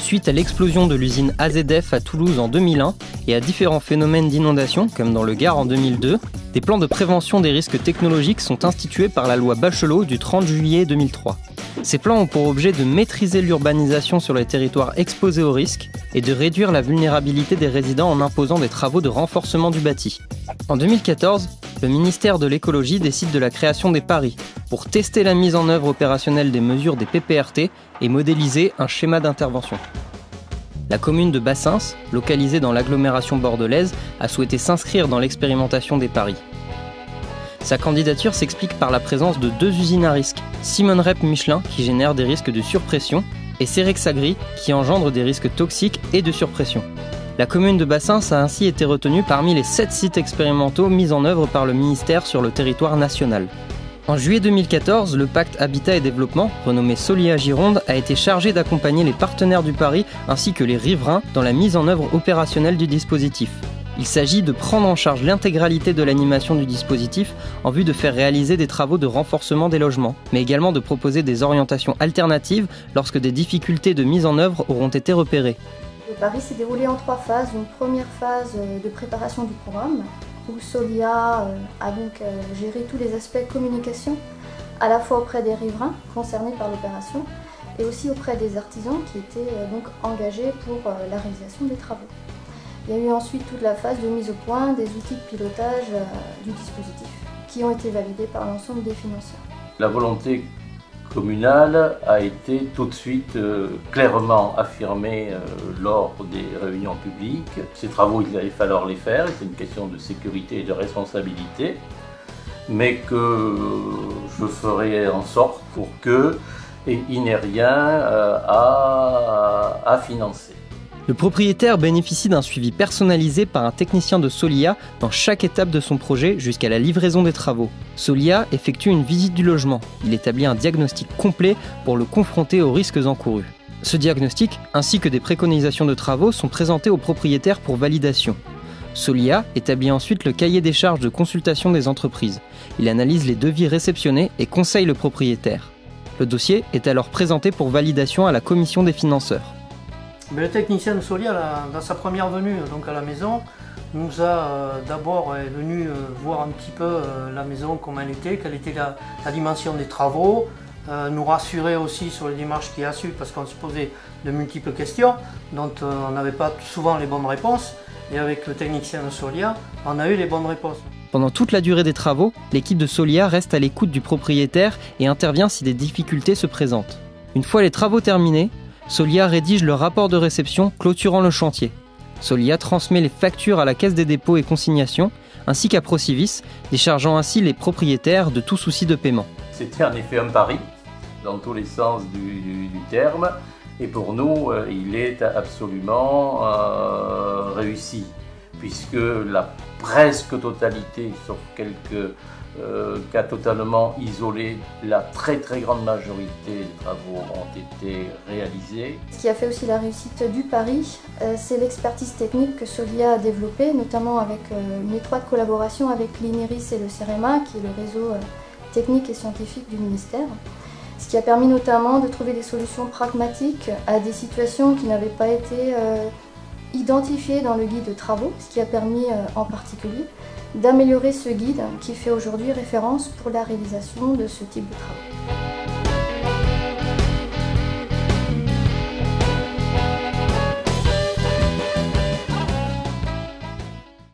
Suite à l'explosion de l'usine AZF à Toulouse en 2001 et à différents phénomènes d'inondation, comme dans le Gard en 2002, des plans de prévention des risques technologiques sont institués par la loi Bachelot du 30 juillet 2003. Ces plans ont pour objet de maîtriser l'urbanisation sur les territoires exposés aux risques et de réduire la vulnérabilité des résidents en imposant des travaux de renforcement du bâti. En 2014, le ministère de l'écologie décide de la création des PARI pour tester la mise en œuvre opérationnelle des mesures des PPRT et modéliser un schéma d'intervention. La commune de Bassens, localisée dans l'agglomération bordelaise, a souhaité s'inscrire dans l'expérimentation des PARI. Sa candidature s'explique par la présence de 2 usines à risque, Simon Rep Michelin qui génère des risques de surpression et Cerex Agri qui engendre des risques toxiques et de surpression. La commune de Bassens a ainsi été retenue parmi les 7 sites expérimentaux mis en œuvre par le ministère sur le territoire national. En juillet 2014, le pacte Habitat et Développement, renommé Solia Gironde, a été chargé d'accompagner les partenaires du PARI ainsi que les riverains dans la mise en œuvre opérationnelle du dispositif. Il s'agit de prendre en charge l'intégralité de l'animation du dispositif en vue de faire réaliser des travaux de renforcement des logements, mais également de proposer des orientations alternatives lorsque des difficultés de mise en œuvre auront été repérées. Le PARI s'est déroulé en 3 phases. Une première phase de préparation du programme, où Solia a donc géré tous les aspects communication, à la fois auprès des riverains concernés par l'opération, et aussi auprès des artisans qui étaient donc engagés pour la réalisation des travaux. Il y a eu ensuite toute la phase de mise au point des outils de pilotage du dispositif, qui ont été validés par l'ensemble des financeurs. La volonté communale a été tout de suite clairement affirmée lors des réunions publiques. Ces travaux, il allait falloir les faire, c'est une question de sécurité et de responsabilité, mais que je ferai en sorte pour qu'il n'ait rien à financer. Le propriétaire bénéficie d'un suivi personnalisé par un technicien de Solia dans chaque étape de son projet jusqu'à la livraison des travaux. Solia effectue une visite du logement. Il établit un diagnostic complet pour le confronter aux risques encourus. Ce diagnostic, ainsi que des préconisations de travaux, sont présentés au propriétaire pour validation. Solia établit ensuite le cahier des charges de consultation des entreprises. Il analyse les devis réceptionnés et conseille le propriétaire. Le dossier est alors présenté pour validation à la commission des financeurs. Mais le technicien de Solia, dans sa première venue donc à la maison, nous a d'abord venu voir un petit peu la maison, comment elle était, quelle était la dimension des travaux, nous rassurer aussi sur les démarches qu'il a suivies parce qu'on se posait de multiples questions dont on n'avait pas souvent les bonnes réponses. Et avec le technicien de Solia, on a eu les bonnes réponses. Pendant toute la durée des travaux, l'équipe de Solia reste à l'écoute du propriétaire et intervient si des difficultés se présentent. Une fois les travaux terminés, Solia rédige le rapport de réception clôturant le chantier. Solia transmet les factures à la Caisse des dépôts et consignations, ainsi qu'à Procivis, déchargeant ainsi les propriétaires de tout souci de paiement. C'était en effet un pari, dans tous les sens du terme, et pour nous, il est absolument réussi, puisque la presque totalité, sauf quelques cas totalement isolés, la très grande majorité des travaux ont été réalisés. Ce qui a fait aussi la réussite du PARI, c'est l'expertise technique que Solia a développée, notamment avec une étroite collaboration avec l'INERIS et le CEREMA, qui est le réseau technique et scientifique du ministère. Ce qui a permis notamment de trouver des solutions pragmatiques à des situations qui n'avaient pas été identifiées dans le guide de travaux, ce qui a permis en particulier d'améliorer ce guide qui fait aujourd'hui référence pour la réalisation de ce type de travaux.